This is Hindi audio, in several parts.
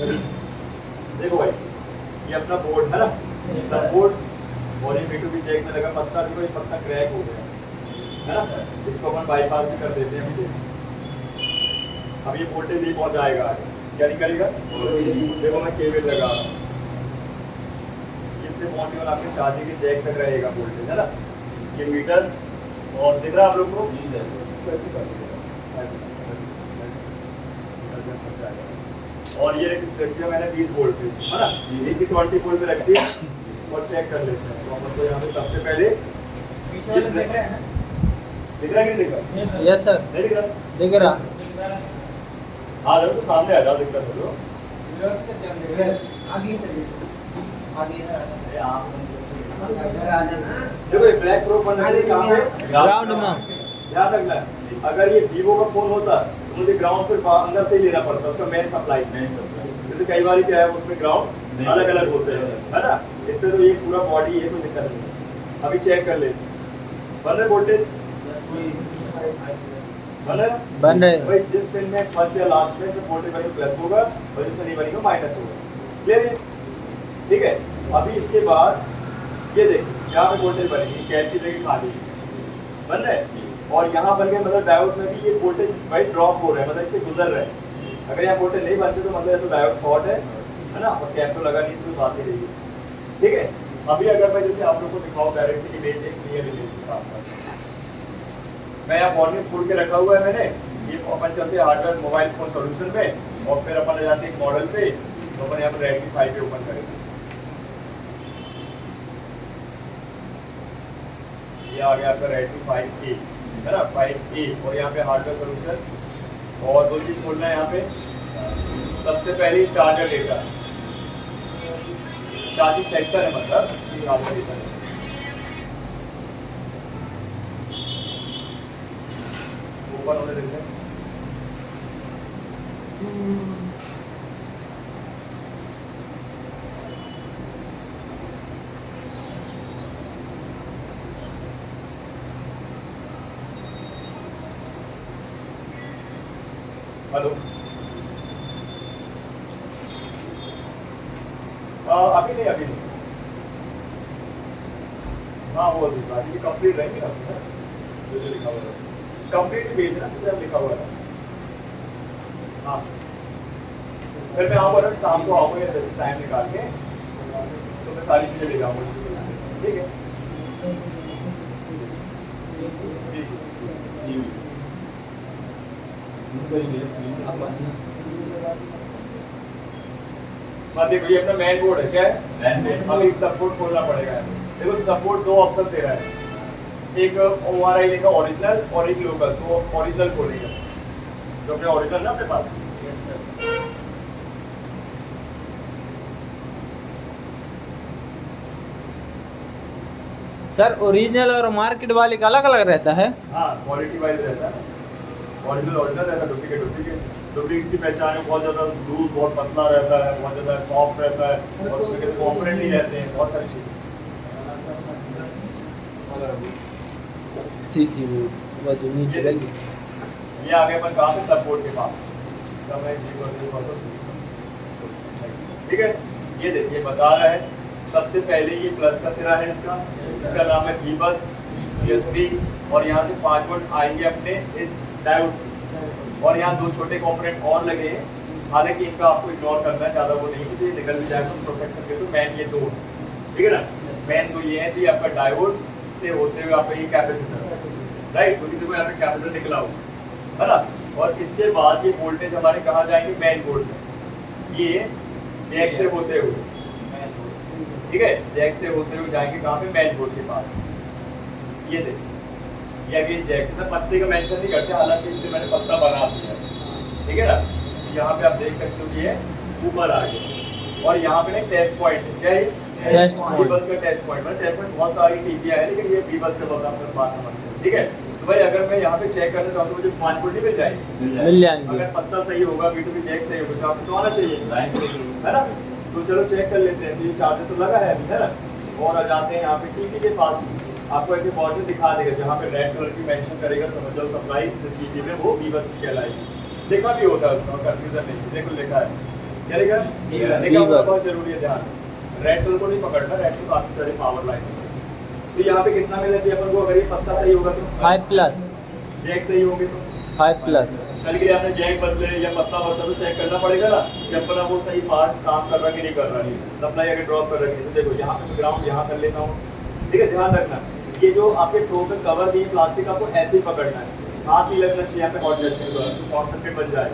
देखो भाई, ये अपना बोर्ड है ना, सब बोर्ड, और ये B2B जैक में लगा पत्ता, देखो ये पत्ता क्रैक हो गया है ना, इसको अपन बाईपास भी कर देते हैं अभी। अब ये वोल्टेज नहीं पहुंचाएगा आगे, क्या नहीं करेगा। देखो मैं केबल लगा रहा हूँ, इससे मॉड्यूल आपके चार्जिंग के जैक तक रहेगा वोल्टेज, है ना। ये मीटर, और दिख रहा है आप लोग को, इसको ऐसे कर दीजिएगा। और ये रख दिया मैंने 20 वोल्ट पे, है ना, इसी 20 वोल्ट पे रख दिया और चेक कर लेते हैं। तो अपन को यहाँ पे सबसे पहले पीछे वाला दिख रहा है ना, दिख रहा है कि नहीं दिख रहा? यस सर, नहीं दिख रहा? दिख रहा। आ जाओ तो सामने आ जाओ, दिख रहा है तो। आगे से आगे देखो ये ब्लैक प्रो बन रहा है कहाँ पे? ग्राउंड में। ध्यान रखना है, अगर ये वीवो का फोन होता तो मुझे ग्राउंड फिर अंदर से ही लेना पड़ता, उसका मेन सप्लाई। जैसे कई बार क्या है उसमें ग्राउंड अलग अलग होते हैं, है ना। इसमें तो ये पूरा बॉडी है, कोई दिक्कत नहीं है। अभी चेक कर लेते बन रहे वोल्टेज, बन रहे भाई। जिस पिन में फर्स्ट या लास्ट में इसमें वोल्टेज बनेगा प्लस होगा, और जिसमें नहीं बनेगा माइनस होगा। क्लियर है? ठीक है। अभी इसके बाद ये देखिए यहाँ पे वोल्टेज बनेगी, कैप की जगह खाली बन रहा है, और यहाँ बन गए, मतलब डायोड में भी ये वोल्टेज भाई ड्रॉप हो रहा है, मतलब इससे गुजर रहा है। अगर यहाँ वोल्टेज नहीं बनते तो मतलब तो डायोड शॉर्ट है ना, और कैप तो लगा नहीं तो बात ही रही। ठीक है। अभी अगर मैं जैसे आप लोग को दिखाऊं डायरेक्टली इमेज, एक क्लियर इमेज दिखाऊंगा। मैं यहाँ वॉल्यूम खोल के रखा हुआ है मैंने, ये अपन चलते हैं हार्डवेयर मोबाइल फोन सॉल्यूशन में, और फिर अपन ले जाते हैं एक मॉडल पे, तो अपन यहाँ पर रेडमी 5 पे ओपन करेंगे। ये आ गया आपका रेडमी 5A, है ना, 5A, और यहाँ पे हार्डवेयर सॉल्यूशन, और दो चीज खोलना है यहाँ पे। सबसे पहले चार्जर डेटा, चार्जिंग सेक्शन है, मतलब चार्जर डेटा है। ओपन होने देते हैं। हेलो, अभी नहीं, अभी नहीं। हाँ वो अभी बाकी कंप्लीट रहेंगे ना, जो जो लिखा हुआ है कंप्लीट भेजना, जो लिखा हुआ है। हाँ, फिर मैं आऊँगा ना, शाम को आऊँगा या जैसे टाइम निकाल के, तो मैं सारी चीज़ें ले जाऊँगा। ठीक है जी। हाँ देखो ये अपना मेन बोर्ड है, क्या है? हमें सपोर्ट खोलना पड़ेगा। देखो सपोर्ट दो ऑप्शन दे रहा है, एक ORI लेगा ओरिजिनल, और एक लोकल। तो ओरिजिनल खोलेगा, जो अपने ओरिजिनल ना अपने पास। सर ओरिजिनल और मार्केट वाले का अलग अलग रहता है? हाँ क्वालिटी वाइज रहता है, ओरिजिनल ओरिजिनल रहता है, डुप्लीकेट डुप्लीकेट। डुप्लीकेट की पहचान है, बहुत ज़्यादा लूज, बहुत पतला रहता है, बहुत ज़्यादा सॉफ्ट रहता है, और उसमें कॉम्पोनेंट नहीं रहते हैं, बहुत सारी चीज़ें। सी वो जो नीचे लगी। ये आगे अपन कहाँ पे सपोर्ट के पास, इसका मैं ठीक है। ये देखिए बता रहा है, सबसे पहले ये प्लस का सिरा है इसका, इसका नाम है बीबस USB, और यहाँ से 5 वोल्ट आएंगे अपने इस डायोड, और यहाँ दो छोटे कंपोनेंट और लगे हैं, हालांकि इनका आपको इग्नोर करना है, ज़्यादा वो नहीं है, तो ये निकल जाए तो प्रोटेक्शन के। तो मैन ये दो, ठीक है ना, मैन तो ये है कि आपका डायोड से होते हुए आपका ये कैपेसिटर, राइट, क्योंकि देखो यहाँ पे कैपेसिटर निकला हुआ है ना। और इसके बाद ये वोल्टेज हमारे कहाँ जाएंगे, मेन बोर्ड में, ये जैक से होते हुए, ठीक है, जैक से होते हुए जाएंगे कहाँ पे, मेन बोर्ड के पास। ये देखिए ये अभी जैक से पत्ते का मेंशन नहीं करते, हालांकि इससे मैंने पत्ता बना दिया, ठीक है ना। यहाँ पे आप देख सकते हो कि ये ऊपर आ गया, और यहाँ पे ना टेस्ट पॉइंट है, क्या है, टेस्ट पॉइंट, बीबस का टेस्ट पॉइंट। मतलब टेस्ट पॉइंट बहुत सारी टीपियाँ है, लेकिन ये बीबस का बहुत आप बात समझते हैं, ठीक है। तो भाई अगर मैं यहाँ पे चेक करना चाहूँ तो मुझे 5 वोल्ट मिल जाएंगे, मिल जाएंगे। अगर पत्ता सही होगा, B2B जैक सही होगा, तो आपको तो आना चाहिए, है ना। तो चलो चेक कर लेते हैं। तो ये चार्जर तो लगा है अभी, है ना, और आ जाते हैं यहाँ पे टीपी के पास। आपको ऐसे मॉडल दिखा देगा, जहाँ पे रेड कलर की मेंशन करेगा, समझ जाओ सप्लाई जिस टीपी में वो बीबस की कहलाएगी। देखा भी होता है उसका, कंफ्यूजन नहीं, देखो लिखा है क्या लिखा है? V-bus। लिखा हुआ V-bus। बहुत जरूरी है, ध्यान। रेड टोल को नहीं पकड़ना, रेड टोल काफी सारे पावर लाइन है। तो यहाँ पे कितना मिलना चाहिए अपन को? अगर ये पत्ता सही होगा तो 5+, जैक सही होंगे तो 5+। कल के लिए आपने जैक बदले या पत्ता बदला तो चेक करना पड़ेगा ना कि अपना वो सही पार्ट काम कर रहा है कि नहीं कर रहा है। सप्लाई अगर ड्रॉप कर रहा है तो देखो यहाँ पे ग्राउंड यहाँ कर लेता हूँ, ठीक है। ध्यान रखना ये जो आपके प्रो में कवर दिए प्लास्टिक आपको ऐसे ही पकड़ना है, हाथ नहीं लगना चाहिए यहाँ पे हॉट जैसे तो शॉर्ट सर्किट बन जाए,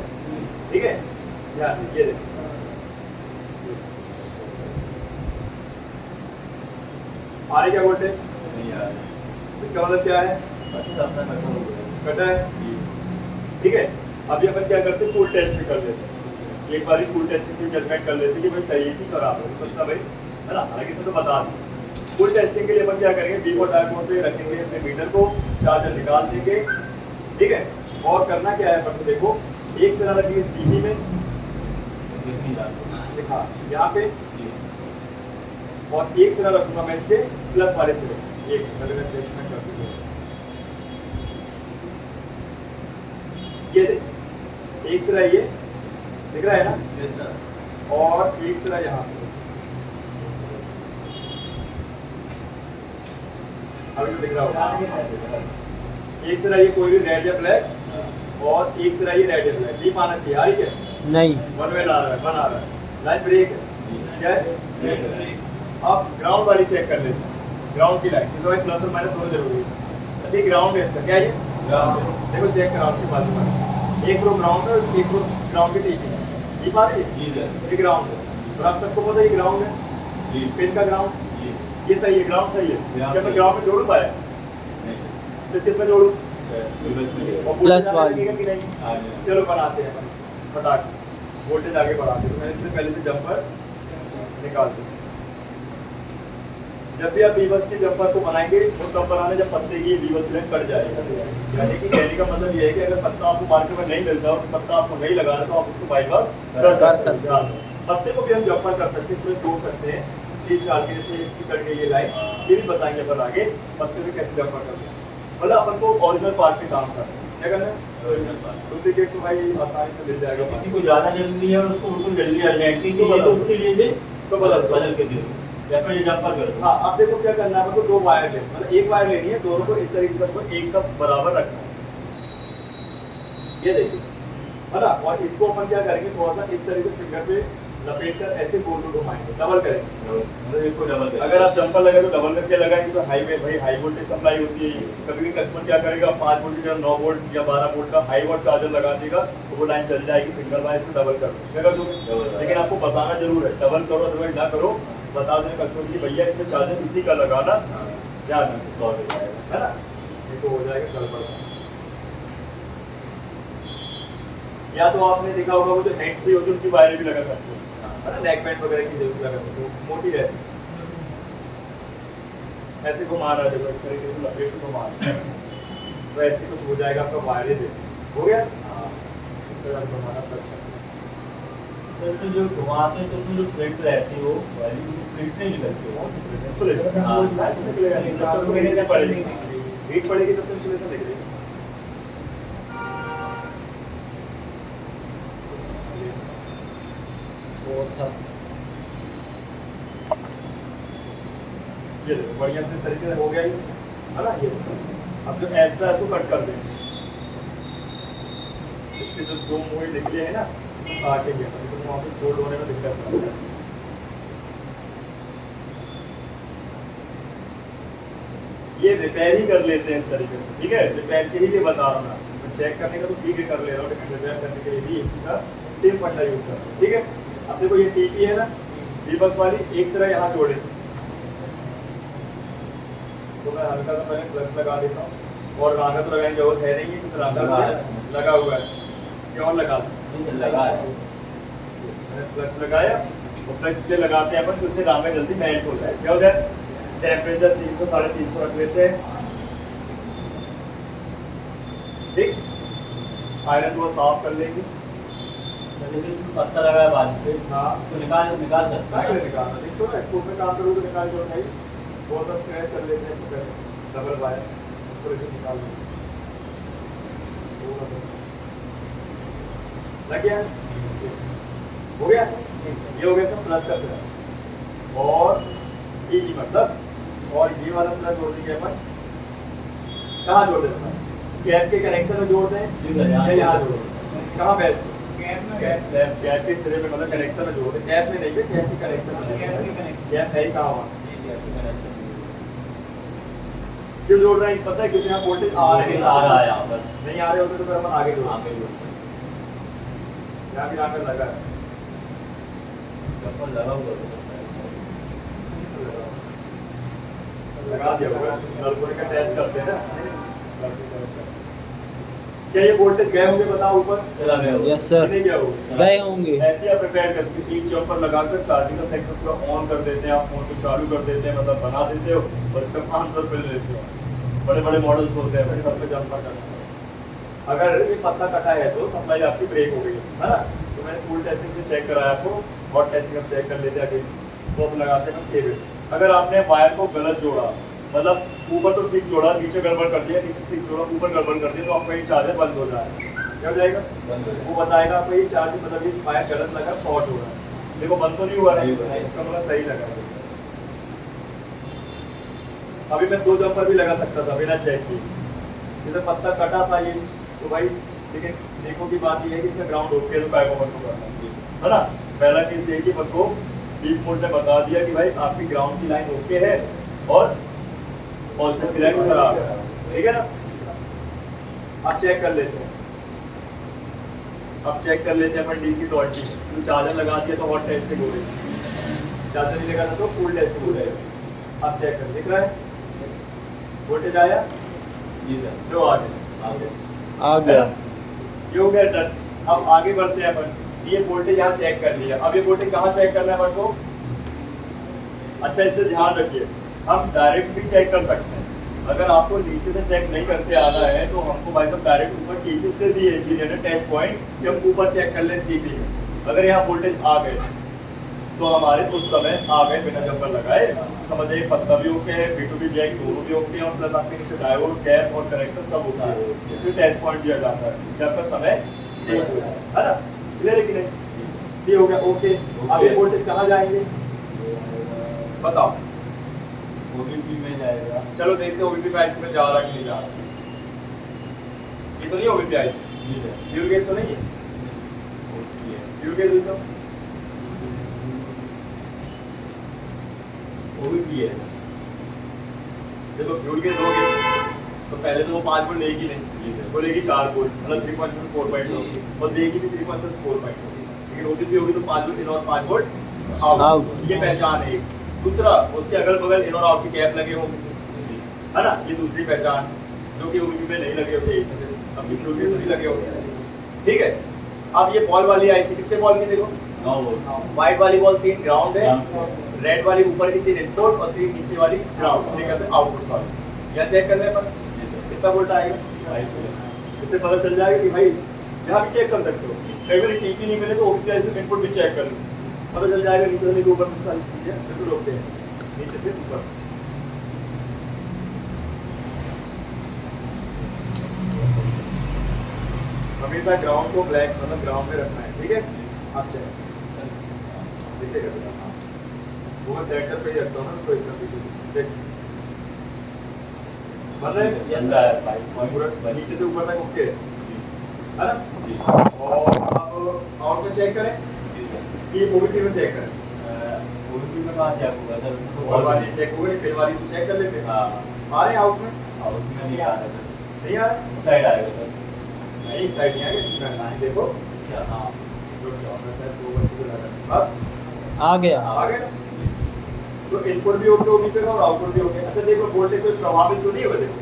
ठीक है। ध्यान ये देखो आ रही क्या वोल्टेज? इसका मतलब क्या है? कटा है, ठीक है। अभी अपन क्या करते हैं, फुल टेस्ट भी कर लेते हैं। एक बार फुल टेस्टिंग की जजमेंट कर लेते हैं कि भाई सही है कि खराब है, सोचना भाई है ना। हालांकि तो बता दें फुल टेस्टिंग के लिए अपन क्या करेंगे, डी और डायोड पे रखेंगे अपने मीटर को, चार्जर निकाल देंगे, ठीक है। और करना क्या है अपन को, देखो एक सिरा लगी इस डीपी में, देखा यहाँ पे, और एक सिरा रखूंगा मैं इसके प्लस वाले सिरे, एक प्लेसमेंट कर दूंगा। ये देख एक सिरा ये दिख रहा है ना, और एक सिरा यहाँ पे। अभी तो दिख रहा होगा, एक सिरा ये कोई भी रेड या ब्लैक, और एक सिरा ये रेड या ब्लैक, डीप आना चाहिए। आ रही है नहीं, वन वे ला रहा है, वन आ रहा है, लाइन ब्रेक है, क्या है। अब ग्राउंड वाली चेक कर लेते हैं, ग्राउंड की लाइन तो प्लस और माइनस दोनों जरूरी है। अच्छा ग्राउंड है इसका, क्या है ये? देखो चेक ग्राउंड के बाजू में एक रो ग्राउंड है, एक रो ग्राउंड की टीपी है, ये बात है, ये ग्राउंड है। और आप सबको पता है ये ग्राउंड है, पिन का ग्राउंड ये सही है, ग्राउंड सही है। क्या मैं ग्राउंड में जोड़ू पाया? सिर्फ किस में जोड़ू? प्लस वाली। चलो बनाते हैं अपन फटाक से, वोल्टेज आगे बढ़ाते हैं। तो मैंने इससे पहले से जंपर निकाल दिया। जब भी आप बीबस के जंपर को बनाएंगे वो तब बनाने जब पत्ते की बीबस लाइन कट जाएगा। यानी कि कहने का मतलब ये है कि अगर पत्ता आपको मार्केट में नहीं मिलता और पत्ता आपको नहीं लगा रहा तो आप उसको बाईपास कर सकते हैं। पत्ते को भी हम जंपर कर सकते हैं, इसमें जोड़ सकते हैं, चीज चाल के जैसे इसकी कट गई ये लाइन, ये भी बताएंगे अपन आगे पत्ते में कैसे जंपर करते हैं। मतलब अपन को ओरिजिनल पार्ट पे काम करना है, क्या करना है? डुप्लीकेट तो भाई आसानी से मिल जाएगा, किसी को ज्यादा जल्दी है और उसको बिल्कुल जल्दी अर्जेंटली चाहिए तो उसके लिए भी तो बदल के दे दो या फिर ये जंपर कर दो। हाँ अब देखो क्या करना है, हमको दो वायर लेनी, मतलब एक वायर लेनी है, दोनों को इस तरीके से सबको एक सब बराबर रखना है, ये देखिए है ना। और इसको अपन क्या करेंगे, थोड़ा सा इस तरीके से फिंगर पे लपेट कर ऐसे गोल गोल घुमाएंगे, डबल करेंगे। मतलब इसको डबल कर। अगर आप जंपर लगाए तो डबल करके लगाएंगे तो हाई में भाई हाई वोल्टेज सप्लाई होती है। कभी भी कस्टमर क्या करेगा, 5 वोल्ट या 9 वोल्ट या 12 वोल्ट का हाई वोल्ट चार्जर लगा देगा तो वो लाइन चल जाएगी, सिंगल वायर इसको डबल कर दो, क्या कर दो। लेकिन आपको बताना जरूर है, डबल करो अदरवाइज ना करो, बता दें कस्टमर की भैया इसमें चार्जर इसी का लगाना, ध्यान रखो है ना, ये तो हो जाएगा गड़बड़। या तो आपने देखा होगा वो जो नेट फ्री होती है उनकी वायर भी लगा सकते हो, है ना, नेक बैंड वगैरह की जरूरत लगा सकते हो, मोटी रहती है। ऐसे घुमा रहा है, देखो इस तरीके से लपेट के घुमा रहा है तो ऐसे कुछ हो जाएगा आपका वायर ही हो गया। हाँ इस तरह घुमाना पड़ता है। तो जो घुमाते हैं तो उसमें जो प्लेट रहती है वो वाली प्लेट नहीं निकलती वो इंसुलेशन हाँ। निकलेगा नहीं, तब तक हीट पड़ेगी, हीट पड़ेगी तब तक इंसुलेशन निकलेगी। ये देखो बढ़िया से इस तरीके से हो गया ये, है ना। ये अब जो एक्स्ट्रा इसको कट कर देंगे, इसके जो दो मोड़ निकले हैं ना काटेंगे, तो वहाँ पे सोल्ड होने में दिक्कत नहीं है। ये रिपेयर ही कर लेते हैं इस तरीके से, ठीक है, रिपेयर के लिए बता रहा हूँ मैं, चेक करने का तो ठीक है कर ले रहा हूँ, लेकिन रिपेयर करने के लिए भी इसी का सेम फंडा यूज कर रहा हूँ, ठीक है। अब देखो ये टीपी है ना, बीबस वाली, एक सिरा यहाँ जोड़े तो मैं हल्का सा पहले फ्लक्स लगा देता हूँ, और रांगा तो लगाने की जरूरत है नहीं है क्योंकि रांगा लगा हुआ है, क्यों लगा लगा है। मैंने फ्लक्स लगाया, और फ्लक्स इसलिए लगाते हैं अपन तो उससे रांगा जल्दी मेल्ट हो जाए, क्या हो जाए, टेम्परेचर 300 350 रख लेते हैं, ठीक। आयरन को साफ कर लेंगे, जैसे इसमें पत्ता लगाया बाद में हाँ तो निकाल सकते हैं। निकालना देखो ना, स्कूल में काम करोगे तो निकाल जो भाई, बहुत सा स्क्रैच कर लेते हैं इसको पहले, डबल वायर इंसुलेशन निकाल लेंगे, लग गया। हो गया, ये हो गया इसका प्लस का सिरा और ये की मतलब, और ये वाला सिरा जोड़ देंगे अपन कहाँ जोड़ देना, कैप के कनेक्शन में जोड़ दें या यहाँ जोड़ दें, कहाँ बेस्ट कैप के सिरे में मतलब कनेक्शन में जोड़ दें, कैप में नहीं है, कैप के कनेक्शन में, कैप है ही कहाँ वहाँ क्यों जोड़ रहे हैं पता है, क्योंकि यहाँ वोल्टेज आ रहे हैं, आ रहा है यहाँ पर, नहीं आ रहे होते तो फिर अपन आगे जोड़ यहाँ भी आकर लगा है लगा हुआ लगा दिया होगा, नलपुर का टेस्ट करते हैं ना। क्या ये वोल्टेज गए होंगे बताओ ऊपर? चला गया होगा। यस सर, नहीं गया होगा, गए होंगे। ऐसे आप प्रिपेयर कर सकते हैं, एक जम्पर लगाकर चार्जिंग का सेक्शन पूरा ऑन कर देते हैं, आप फोन को चालू कर देते हैं, मतलब बना देते हो और इसका 500 रुपये ले लेते हो। बड़े बड़े मॉडल्स होते हैं भाई, सब पे जम्पर करना है। अगर ये पत्ता कटा है तो सप्लाई आपकी ब्रेक हो गई है ना, तो मैंने फुल टेस्टिंग से चेक कराया आपको, हॉट टेस्टिंग हम चेक कर लेते हैं, तो अब लगाते हैं हम केबल। अगर आपने वायर को गलत जोड़ा, मतलब ऊपर तो ठीक जोड़ा, नीचे गड़बड़ कर दिया, नीचे ठीक जोड़ा, ऊपर गड़बड़ कर दिया, तो आपका ये चार्जर बंद हो जाएगा। क्या हो जाएगा? वो बताएगा आपको ये चार्जिंग मतलब ये वायर गलत लगा, शॉर्ट हो रहा है। देखो बंद तो नहीं हुआ है, इसका मतलब सही लगा। अभी मैं 2 जम्पर भी लगा सकता था बिना चेक किए, जैसे पत्ता कटा था ये तो भाई, लेकिन देखो की बात ये है कि इसका ग्राउंड ओके तो काय को बंद करना है ना। पहला केस ये कि अपन को डीप मोड ने बता दिया कि भाई आपकी ग्राउंड की लाइन ओके है और पॉजिटिव की लाइन खराब है, ठीक है ना। अब चेक कर लेते हैं, अब चेक कर लेते हैं अपन डीसी डॉट टी, तो चार्जर लगा दिया तो हॉट टेस्टिंग हो गई, चार्जर नहीं लगा था तो कूल टेस्टिंग हो जाएगा। अब चेक कर, दिख रहा है वोल्टेज आया, जो आ गया, ये हो गया डन। अब आगे बढ़ते हैं अपन, ये वोल्टेज यहाँ चेक कर लिया, अब ये वोल्टेज कहाँ चेक करना है अपन को? अच्छा इससे ध्यान रखिए, हम डायरेक्ट भी चेक कर सकते हैं। अगर आपको नीचे से चेक नहीं करते आना है तो हमको भाई साहब डायरेक्ट ऊपर टीपी दे दिए इंजीनियर ने टेस्ट पॉइंट कि हम ऊपर चेक कर ले टीपी में। अगर यहाँ वोल्टेज आ गए तो हमारे उस समय आ गए बिना जम्पर लगाए, समझिए पत्ता भी ओके है, B2B जैक दोनों भी ओके हैं, और प्लस आपके नीचे डायोड, कैप और कनेक्टर सब ओके है। इसमें टेस्ट पॉइंट दिया जाता है जब का समय सेव हो जाए, है ना। क्लियर है कि नहीं? ये हो गया ओके। अब ये वोल्टेज कहाँ जाएंगे बताओ? ओबीपी में जाएगा। चलो देखते हैं ओबीपी में आईसी में जा रहा है कि नहीं जा रहा। ये तो नहीं ओबीपी आईसी, फ्यूल गैस तो नहीं है, फ्यूल गैस तो ओबीपी है। देखो फ्यूल गैस हो गई तो पहले तो वो 5 वोल्ट लेगी नहीं, वो लेगी 4 वोल्ट, मतलब 3.4 और देगी भी 3.4, लेकिन ओबीपी होगी तो 5 वोल्ट इन और 5 वोल्ट आउट। ये पहचान है। दूसरा, उसके अगल बगल इन और आउट की कैप लगे होंगे, है ना, ये दूसरी पहचान, जो कि ओबीपी में नहीं लगे होते, अब फ्यूल गैस तो नहीं लगे होते, ठीक है। अब ये बॉल वाली आईसी कितने बॉल की देखो, 9 वोल्ट। व्हाइट वाली बॉल 3 ग्राउंड है, रेड वाली ऊपर की 3 इनपुट और 3 नीचे वाली ग्राउंड, ठीक है, आउटपुट वाली। यह चेक करने पर कितना वोल्ट आएगा, इससे पता चल जाएगा कि भाई यहाँ भी चेक कर सकते हो। कई बार टीपी नहीं मिले तो ओबीपी आईसी इनपुट भी चेक कर लो, पता चल जाएगा। नीचे से ऊपर में सारी चीजें बिल्कुल ओके हैं, नीचे से ऊपर। हमेशा ग्राउंड को ब्लैक मतलब ग्राउंड में रखना है, ठीक है। आप चेक देखिएगा, वो मैं सेंटर पे ही रखता हूँ ना, तो एकदम देख मतलब नीचे से ऊपर तक ओके है ना। और अब आउट में चेक करें, ये ओबीपी में चेक करें, ओबीपी में कहाँ चेक होगा सर? और वाली चेक हो गई, फिर वाली तो चेक कर लेते हैं। आ रहे हैं आउट में? आउट में नहीं आ रहा सर, नहीं आ रहा, साइड आएगा सर। नहीं साइड नहीं आएगा, इसमें लाइन देखो क्या? हाँ, अब आ गया। आ गया ना? तो इनपुट भी ओके ओबीपी का और आउटपुट भी ओके। अच्छा देखो वोल्टेज कोई प्रभावित तो नहीं हुआ, देखो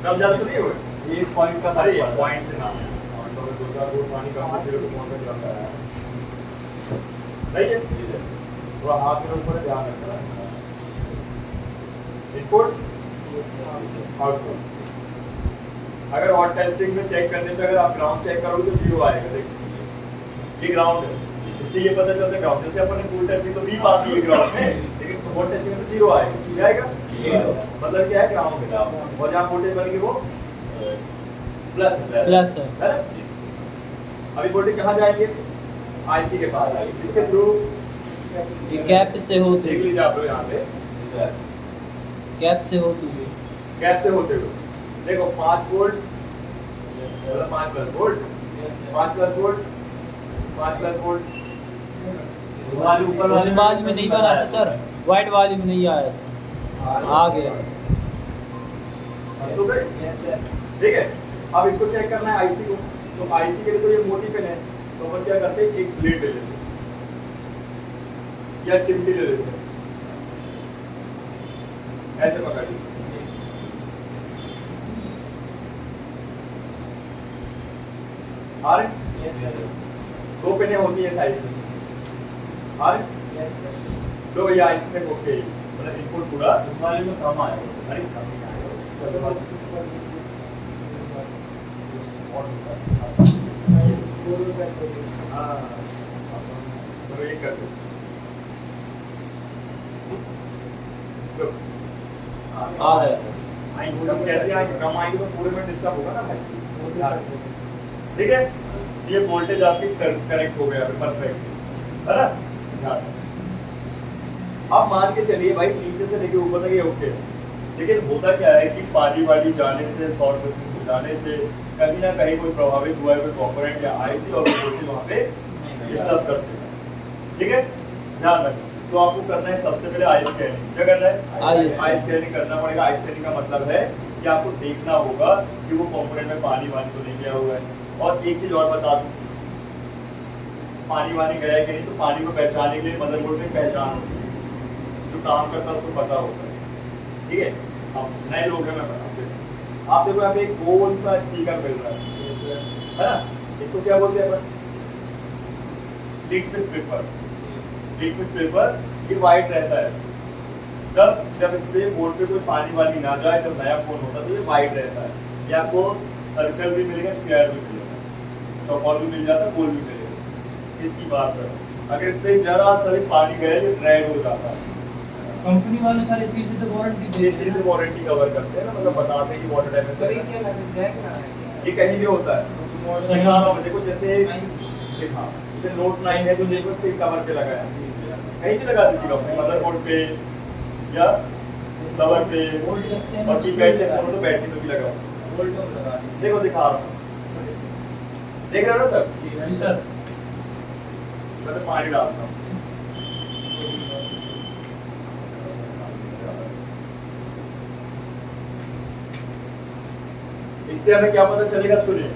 कम ज्यादा तो नहीं हुआ, एक पॉइंट का अरे पॉइंट से ना है, और तो 2-4 वोल्ट पानी कम है, 0.1 तक जाता है, सही है। थोड़ा हाथ में ऊपर ध्यान रखना है, इनपुट आउटपुट। अगर हॉट टेस्टिंग में चेक करने पे अगर आप ग्राउंड चेक करोगे तो 0 आएगा, देखिए ये ग्राउंड है, इससे ये पता चलता है ग्राउंड। जैसे अपन ने फुल टेस्टिंग तो भी पाती है ग्राउंड में, लेकिन हॉट टेस्टिंग में तो 0 आएगा, क्या आएगा? मतलब क्या है, ग्राउंड है, और जहाँ वोल्टेज बनेगी वो प्लस प्लस है। है ना। अभी वोल्टेज कहाँ जाएंगे? आईसी के पास इसके थ्रू ये कैप से हो देख लीजिए आप लोग यहाँ पे कैप से हो तो ये कैप से होते हुए देखो 5 वोल्ट मतलब 5 plus volt 5 plus volt 5 plus volt उस वाली में नहीं बना था सर, व्हाइट वाली में नहीं आया था, आ गया। तो ठीक है, अब इसको चेक करना है आईसी को, तो आईसी के लिए तो ये मोटी पेन है, तो अपन क्या करते हैं एक प्लेट ले लेते हैं या चिमटी ले लेते हैं, ऐसे पकड़ लीजिए। दो पेनें होती है साइज में, दो भैया इसमें ओके, मतलब इनपुट पूरा इस वाले में कम आया। अरे हाँ, तो ये कर दो। आ रहा है। कम कैसे आएंगे, कम आएंगे तो पूरे में डिस्टर्ब होगा ना भाई। ठीक है, ये वोल्टेज आपकी करेक्ट हो गया परफेक्ट, है ना। अब मान के चलिए भाई नीचे से लेके ऊपर तक ये ओके है, लेकिन होता क्या है कि पानी वाली जाने से शॉर्ट सर्किट हो जाने से कहीं ना कहीं कोई प्रभावित हुआ है, कोई कंपोनेंट या आईसी और वोल्टेज वहाँ पे डिस्टर्ब करते हैं। ठीक है, ध्यान रखना। तो आपको करना है सबसे पहले आई स्कैनिंग। क्या करना है? आई स्कैनिंग करना पड़ेगा। आई स्कैनिंग का मतलब है कि आपको देखना होगा कि वो कंपोनेंट में पानी वानी तो नहीं गया हुआ है। और एक चीज और बता दूं, पानी वानी गया है कि नहीं, तो पानी को पहचानने के लिए मदरबोर्ड में पहचान होती है, जो काम करता है उसको पता होता है। ठीक है, अब नए लोग हैं, मैं बताऊँ। आप देखो यहाँ पे एक गोल सा स्टिकर मिल रहा है ना, इसको क्या बोलते हैं अपन? Litmus paper. लिटमस पेपर ये व्हाइट रहता है, जब इस पे बोर्ड पे कोई पानी वाली ना जाए, जब नया फोन होता है तो ये व्हाइट रहता है। ये आपको सर्कल भी मिलेगा, स्क्वायर भी मिलेगा, चौकोर भी मिल जाता है, गोल भी मिलेगा। इसकी बात करें, अगर इस पे जरा सा भी पानी गया ये रेड हो जाता है। कंपनी वाले सारे चीज से तो वारंटी इसी से वारंटी कवर करते हैं ना, मतलब बताते हैं कि वाटर डैमेज सर ये क्या लगता है? ये कहीं भी होता है। देखो जैसे लिखा जैसे नोट 9 है, तो देखो इसके कवर पे लगा है, कहीं भी लगा दीजिएगा, अपने मदरबोर्ड पे या कवर पे, और कीपैड पे फोन तो बैटरी पे भी लगा हुआ। देखो दिखा रहा हूँ, देख रहे हो ना सर? जी सर। मैं तो पानी डालता हूँ। इससे हमें क्या पता चलेगा, सुनिए।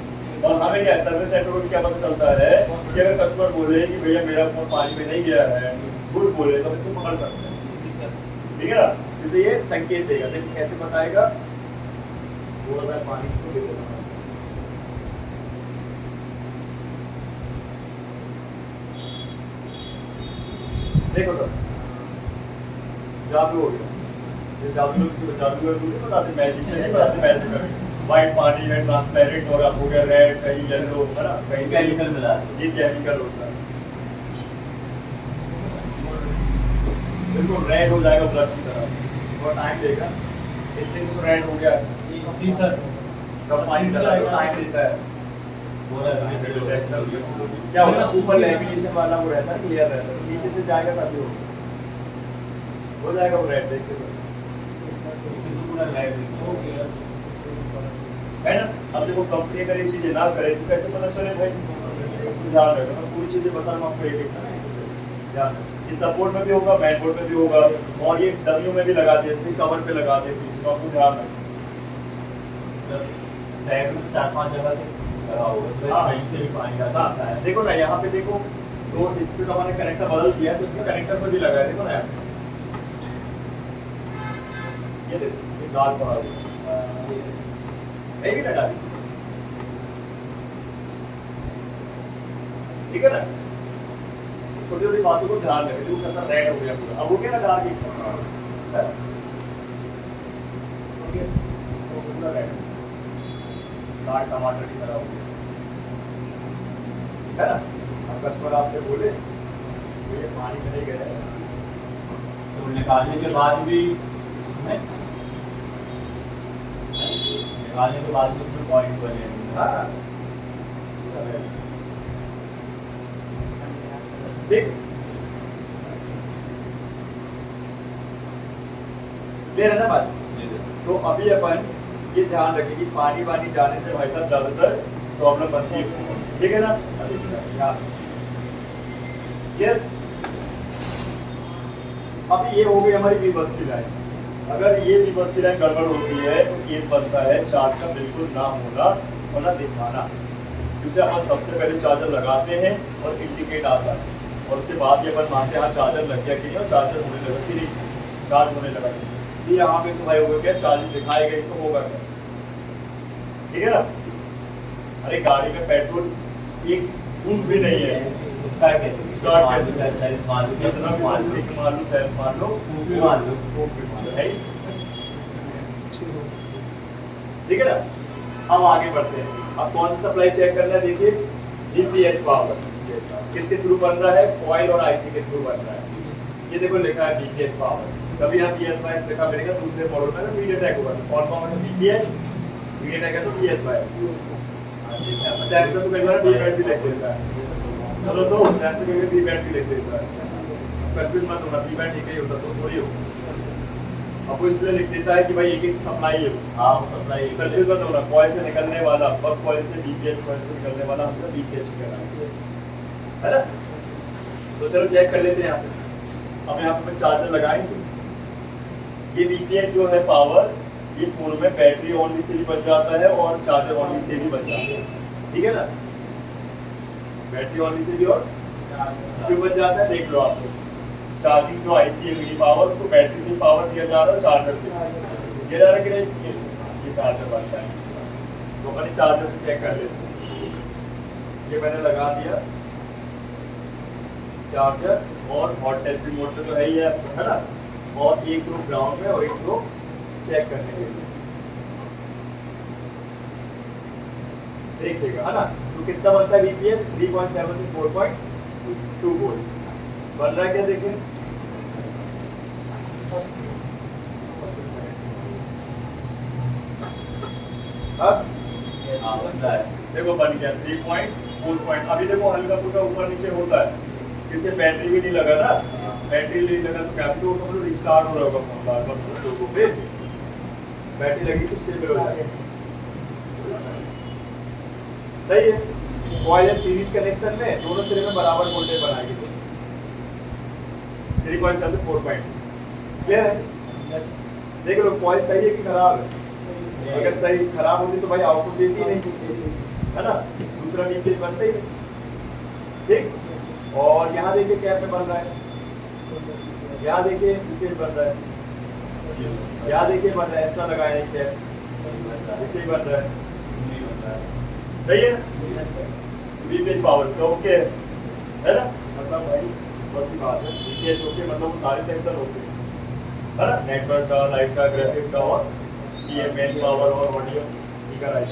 और हमें क्या सर्विस सेंटर को क्या पता चलता है कि अगर कस्टमर बोले कि भैया मेरा फोन पानी में नहीं गया है, झूठ बोले, तो हम इसे पकड़ सकते हैं। ठीक है ना, इसलिए ये संकेत देगा। देखिए कैसे बताएगा, थोड़ा सा पानी इसको दे देना। देखो सर, जादू हो गया। ये जादूगर दूसरे बताते, मैजिशियन बताते, मैजिक व्हाइट पानी है, ट्रांसपेरेंट, और आप हो गया रेड, कहीं येलो, है ना, कहीं केमिकल मिला है। ये केमिकल होता है। बिल्कुल रेड हो जाएगा ब्लड की तरह, थोड़ा टाइम लेगा। इतने में तो रेड हो गया। जी सर। कब पानी डाला तो टाइम लेता है। क्या होता है, ऊपर लैमिनेशन वाला वो रहता है, क्लियर रहता है, नीचे से जाएगा तभी हो जाएगा वो रेड। देखते हो है ना। अब देखो कंपनी अगर ये चीजें ना करे तो कैसे पता चले भाई? ध्यान रखना, मैं पूरी चीजें बता रहा हूँ आपको, एक ध्यान। ये सपोर्ट में भी होगा, मैनबोर्ड में भी होगा, और ये डब्ल्यू में भी लगा दिए, कवर पे लगा दिए, तो आपको ध्यान रखना। 4-5 जगह से लगा होगा, तो कहीं से भी पानी आता है। देखो ना यहाँ पे देखो, तो इसके तो हमारे कनेक्टर बदल दिया, तो इसके कनेक्टर पर भी लगा है, देखो ना ये देखो, ये लाल पड़ा हुआ नहीं भी लगा दी। ठीक है ना, छोटी छोटी बातों को ध्यान रखें। देखो कैसा रेड हो गया पूरा, अब हो गया ना डार्क पूरा रेड, लाल टमाटर की तरह हो गया, है ना। अब कस्टमर आपसे बोले तो ये पानी में नहीं गया, तो निकालने के बाद भी निकालने के बाद भी उसमें पॉइंट बने हैं। हाँ ठीक, क्लियर है ना बात? तो अभी अपन ये ध्यान रखें कि पानी वानी जाने से भाई साहब ज्यादातर प्रॉब्लम बनती है, ठीक है ना? क्लियर? अभी ये हो गई हमारी बी बस की लाइन। अगर ये बी बस की लाइन गड़बड़ होती है तो केस बनता है चार्ज का बिल्कुल ना होना और ना दिखाना। जिसे अपन सबसे पहले चार्जर लगाते हैं और इंडिकेट आता है, और उसके बाद ये अपन मानते हैं हाँ चार्जर लग गया कि नहीं, और चार्जर होने लगा कि नहीं, चार्ज होने लगा कि नहीं। यहाँ पे तो भाई हो गया चार्जिंग दिखाएगा ही तो होगा क्या, ठीक है ना? अरे गाड़ी में पेट्रोल एक बूंद भी नहीं है, स्टार्ट कैसे कितना भी मान लो सेल्फ मान लो वो है, ठीक है ना? अब आगे बढ़ते हैं। अब कौन सा सप्लाई चेक करना है, देखिए डीपीएच पावर किसके थ्रू बन रहा है, कॉइल और आईसी के थ्रू बन रहा है। ये देखो लिखा है डीपीएच पावर, कभी हम पीएसवाईएस लिखा मिलेगा दूसरे मॉडल में ना मीडियाटेक होगा, कौन कौन है डीपीएच, मीडियाटेक है तो पीएसवाईएस। सैमसंग तो कई बार डीपीएच भी लिख देता है, चलो तो सैमसंग में डीपीएच भी लिख देता है, कंफ्यूज मत होना, डीपीएच एक ही होता तो थोड़ी हो, आपको इसलिए लिख देता है कि भाई एक एक सप्लाई है, हाँ सप्लाई कंफ्यूज मत होना। कॉइल से निकलने वाला बग कॉइल से डीपीएच, कॉइल से निकलने वाला हम तो डीपीएच कहलाता है ना? तो चलो चेक कर लेते हैं यहाँ पे। अब यहाँ पे चार्जर लगाएंगे, ये डीपीएच जो है पावर, ये फोन में बैटरी ओनली से भी बन जाता है और चार्जर ओनली से भी बन जाता है, ठीक है ना? बैटरी ओनली से भी और क्यों बन जाता है देख लो आप लोग। चार्जिंग जो आईसी है मिनी पावर, उसको बैटरी से पावर दिया जा रहा है, चार्जर से दिया जा रहा है कि नहीं, ये चार्जर बनता है। तो अपने चार्जर से चेक कर लेते हैं। ये मैंने लगा दिया चार्जर, और हॉट टेस्टिंग मोड पे तो है ही है ना, और एक रो ग्राउंड में और एक रो चेक करने के लिए देखिएगा, है ना? तो कितना बनता है बीपीएस 3.7 से 4.2 वोल्ट बन रहा है क्या, देखिए अब देखो बन गया 3.4. अभी देखो हल्का फुल्का ऊपर नीचे होता है, इससे बैटरी भी नहीं लगा ना, बैटरी नहीं लगा तो क्या तो समझ लो रिस्टार्ट हो रहा होगा फोन बार बार, लोगों पे बैटरी लगी तो स्टेबल हो जाएगा, सही है। कॉइल सीरीज कनेक्शन में दोनों सिरे में बराबर वोल्टेज बनाएगी, 3.7 से 4.2 क्लियर है? देख लो कॉइल सही है कि खराब है, अगर सही खराब होती तो भाई आउटपुट देती ही नहीं, है ना? दूसरा लीकेज बनता ही नहीं, ठीक। और यहाँ देखिए कैप में बन रहा है, यहाँ देखिए लीकेज बन रहा है, यहाँ देखिए बन रहा है, एक्स्ट्रा लगाया है कैप, इससे बन रहा है, सही है ना? लीकेज पावर से ओके है ना, मतलब भाई बहुत सी बात है, लीकेज ओके मतलब वो सारे सेंसर होते हैं, है ना? नेटवर्क का, लाइट का, ग्राफिक का, और ये मेन पावर और ऑडियो स्पीकर आई,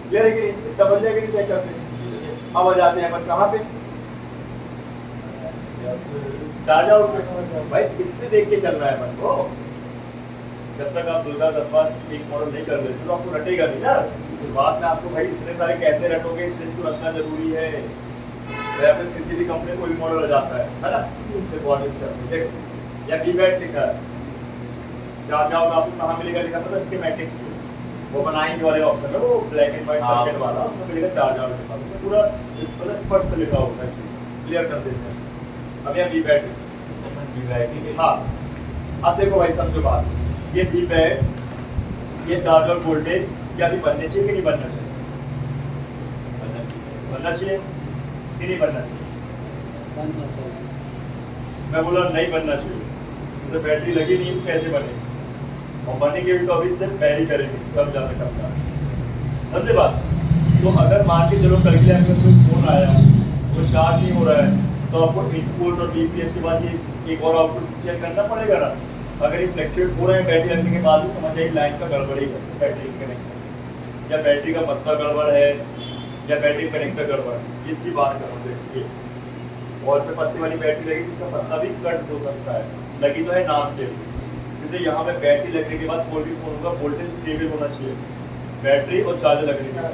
क्लियर है कि नहीं? इतना बन जाएगा कि चेक करते हैं। अब आ जाते हैं अपन कहाँ पे, चार्ज आउट पे। भाई इससे देख के चल रहा है अपन को, जब तक आप 2010 बाद एक मॉडल नहीं कर लेते तो आपको रटेगा नहीं ना, शुरुआत में आपको भाई इतने सारे कैसे रटोगे, इसलिए इसको रखना जरूरी है। रेफरेंस किसी भी कंपनी कोई भी मॉडल आ जाता है ना, उससे बहुत देखो या वीबैट लिखा है, चार्ज आउट आपको कहाँ मिलेगा लिखा था स्कीमेटिक्स में, वो बनाएंगे वाले ऑप्शन है, वो ब्लैक एंड व्हाइट सर्किट वाला, उसमें मिलेगा चार्ज आउट लिखा, उसमें पूरा इस पर स्पष्ट लिखा होगा, क्लियर कर देते हैं। अब यहाँ वीबैट, हाँ अब देखो भाई समझो बात, ये वीबैट, ये चार्ज आउट वोल्टेज क्या भी बनने चाहिए कि नहीं बनना चाहिए? बनना चाहिए कि नहीं बनना चाहिए? मैं बोला नहीं बनना चाहिए, तो बैटरी लगी नहीं तो कैसे बनेगी, और बनेगी भी तो अभी से पैरी करेंगे कब जाते कब जाते, समझे बात? तो अगर मान के चलो कल के लिए कोई फोन आया वो चार्ज नहीं हो रहा है, तो आपको इनपुट और डीपीएच के बाद ये एक और आउटपुट चेक करना पड़ेगा ना। अगर ये फ्लक्चुएट हो रहे हैं बैटरी लगने के बाद भी समझ जाए लाइन का गड़बड़ी है, बैटरी कनेक्शन, या बैटरी का पत्ता गड़बड़ है, या बैटरी कनेक्टर गड़बड़ है, इसकी बात कर रहे हैं। और पे पत्ते वाली बैटरी लगी जिसका पत्ता भी कट हो सकता है, लगी तो है नाम के लिए, जैसे यहाँ पे बैटरी लगने के बाद कोई भी फोन का वोल्टेज स्टेबल होना चाहिए, बैटरी और चार्जर लगने के बाद,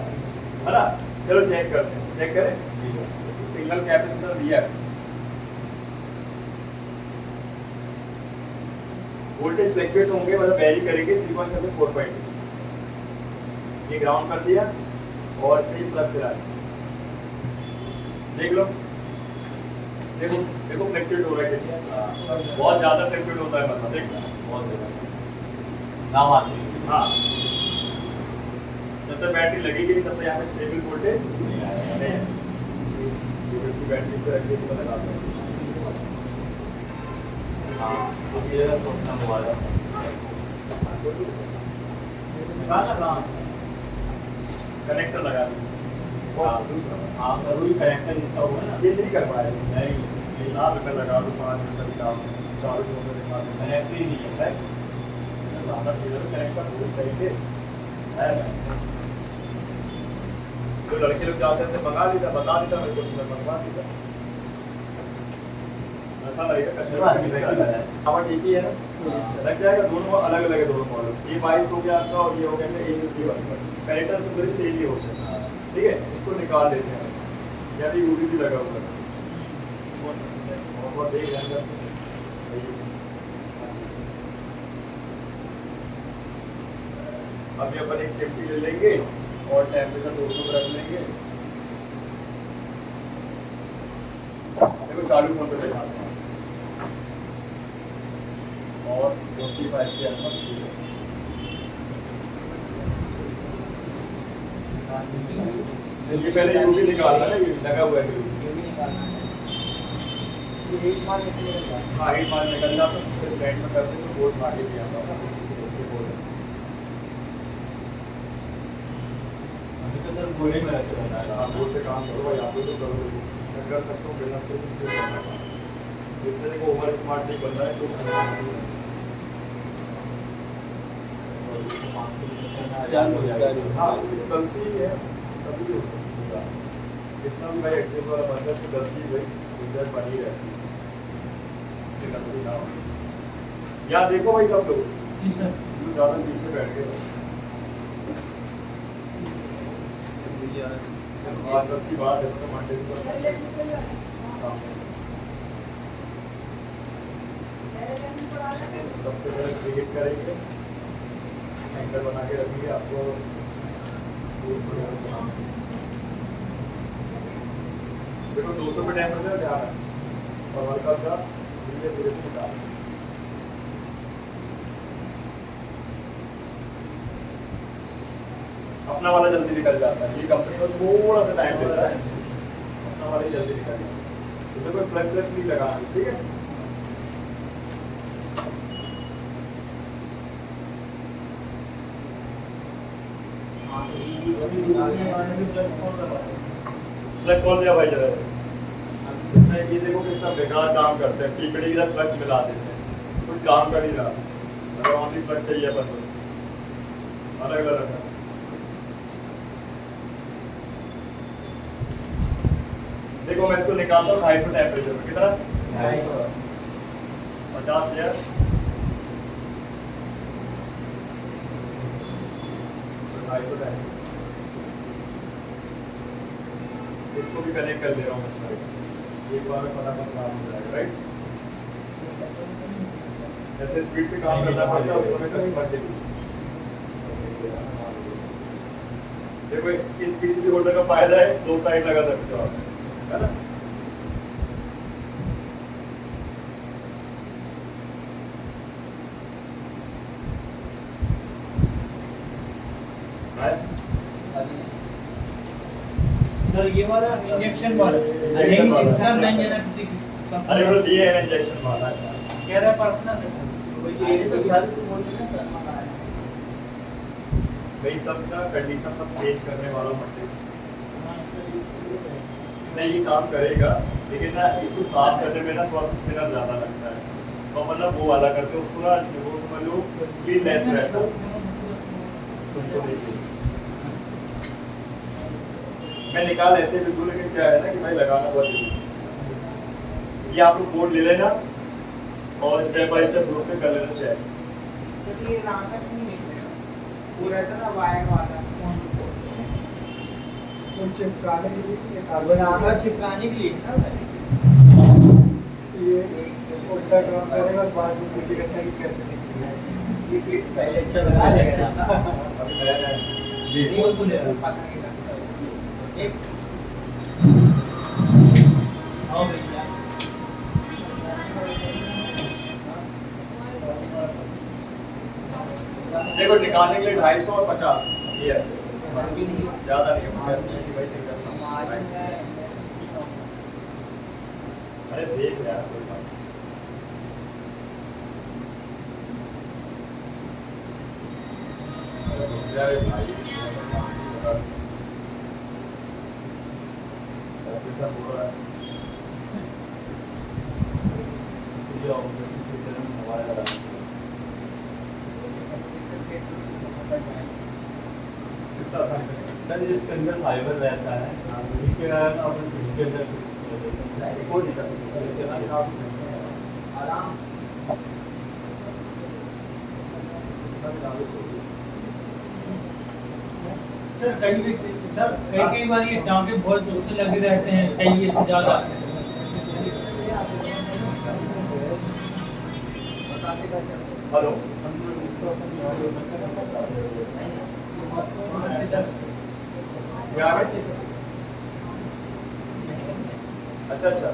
है ना? चलो चेक करते हैं, चेक करें। सिग्नल कैपेसिटर दिया है, वोल्टेज फ्लक्चुएट होंगे, मतलब वेरी करेंगे 3.7 4.2। ये ग्राउंड कर दिया और इसमें ये प्लस सिरा है। देख लो, देखो देखो फ्लक्चुएट हो रहा है कितना, बहुत ज्यादा फ्लक्चुएट होता है, मतलब देख बहुत ज्यादा नाम आती है। हाँ, जब तक बैटरी लगेगी नहीं तब तक यहाँ पे स्टेबल वोल्टेज नहीं आया। नहीं है। इसकी बैटरी पे रख के पता लगाते हैं। हाँ तो ये सोचना हुआ है। कनेक्टर लगा दो। हाँ हाँ जरूरी कनेक्टर इसका हुआ ना। चेंज नहीं कर पाए, नहीं ये लाभ रुपये लगा दो, 5 रुपये निकाल दो, 40 रुपये निकाल दो। कनेक्टर ही नहीं है राइट। ज़्यादा सीधे कनेक्टर भूल करेंगे है ना। तो लड़के लोग जाते थे, मंगा लेता, बता देता मेरे को, मैं मंगवा देता। अच्छा लगेगा कस्टमर। हवा ठीक ही है ना, लग जाएगा। दोनों अलग अलग है, दोनों मॉडल। ये 22 हो गया आपका और ये हो गया कनेक्टर से मेरे सेम ही हो गया। ठीक है, इसको निकाल देते हैं। या भी यूडी भी लगा हुआ है और देख रहे हैं अंदर से। अभी अपन एक चिमटी ले लेंगे और टेम्परेचर 200 पर रख लेंगे। देखो चालू फोन पे दिखाते हैं और 45 के आसपास स्पीड है। ये पहले यूवी निकालना है, ये लगा हुआ है यूवी। हाँ, 8 माल निकल जाता है, फिर स्टैंड में करते तो बोर्ड आगे भी आता है। अभी तो सर गोले में रहते रहता है। आप बोर्ड पे काम करो भाई, आप लोग तो करो, मैं कर सकता हूँ बिना से। इसमें देखो ओवर स्मार्ट नहीं बन रहा है तो चालू हो जाएगा। हाँ, ये तो गलती है, कभी भी हो सकती है। कितना भी भाई एक्टिव वाला बंदा तो गलती भाई गुजर बनी रहती है, ये गलती ना हो। यहाँ देखो भाई सब लोग जी सर। ज़्यादा पीछे बैठ गए। आज 10 की बात है तो मंडे को सामने सबसे पहले क्रिकेट करेंगे, एंकर बना के रखेंगे। आपको देखो 200 पे टेम्परेचर ध्यान है और हल्का सा धीरे धीरे से निकाल। अपना वाला जल्दी निकल जाता है, ये कंपनी को थोड़ा सा टाइम देता है, अपना वाला ही जल्दी निकल जाता है। इसमें कोई फ्लेक्स नहीं लगाना, ठीक है। फ्लेक्स और दिया भाई जरा, इसमें ये देखो कितना बेकार काम करते हैं, टीपड़ी के साथ फ्लेक्स मिला देते हैं, कुछ काम कर नहीं रहा। अगर ऑनली फ्लेक्स चाहिए अपन को अलग अलग रखना। देखो मैं इसको निकालता हूँ 250 टेम्परेचर में, कितना 50 या 250 टेम्परेचर। इसको भी कनेक्ट कर दे रहा हूँ इस साइड, एक बार में फटाफट काम हो जाएगा, राइट। जैसे स्पीड से काम करना पड़ता है उसमें कभी बढ़ते नहीं। देखो इस पीसीबी होल्डर का फायदा है, 2 साइड लगा सकते हो आप, है ना। सर ये वाला इंजेक्शन वाला इंजेक्शन वाला। सर नहीं है ना किसी की अरे वो लिए है इंजेक्शन वाला, कह रहा है पर्सनल है भाई सबका कंडीशन सब चेंज करने वाला मटेरियल नहीं, ये काम करेगा लेकिन ना इसको साफ करने में ना थोड़ा सा थिनर ज़्यादा लगता है, तो मतलब वो वाला करते हैं उसको ना, वो समझ लो कि लेस रहता है। तुमको देखिए मैं निकाल ऐसे भी दूँ, लेकिन क्या है ना कि भाई लगाना बहुत जरूरी है। ये आप लोग बोर्ड ले लेना और स्टेप बाय स्टेप ग्रुप में कर लेना चाहिए। ये रांगा से नहीं निकलेगा, वो रहता ना वायर वाला वो चिपकाने के लिए चिपकाने के लिए ना ये उल्टा ड्रॉप करेगा बाद में पूछेगा सर कैसे निकली ये क्लिप पहले अच्छा लगा लेगा अभी नया नया जी वो बोलेगा एक आओ भैया देखो निकालने के लिए 250 और 50 ये है ज्यादा नहीं है 50 मिनट की भाई दिक्कत ना अरे देख यार कोई बात नहीं। अरे भाई ऑफिसर बोल रहा है इसलिए ऑपरेशन थिएटर में हवा लगा कितना आसानी से सर इसके अंदर फाइबर रहता है इसके कारण अपन इसके अंदर कोई दिक्कत नहीं आराम सर कई बार ये टाँके बहुत जोर से लगे रहते हैं चाहिए से ज्यादा हेलो क्या है? अच्छा अच्छा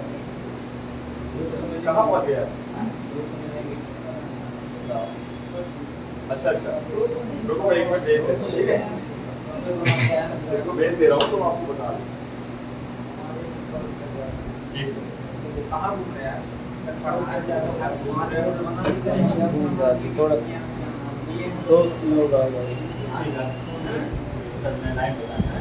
कहाँ पहुँच गया अच्छा अच्छा रुको एक मिनट भेज दे ठीक है इसको भेज दे रहा हूँ तो आपको बता दूँ ठीक है कहाँ घूम रहे हैं सर पढ़ा थोड़ा 2 किलो का सर मैं लाइन बताना है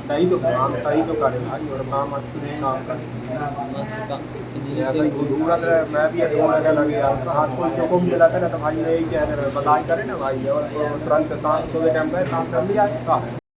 सही तो करे भाई और काम अच्छे काम कर मैं भी लगे हाथ कोई चौको भी जलाता ना तो भाई यही कह रहे बताई करे ना भाई और तुरंत काम सुबह टाइम पे काम कर लिया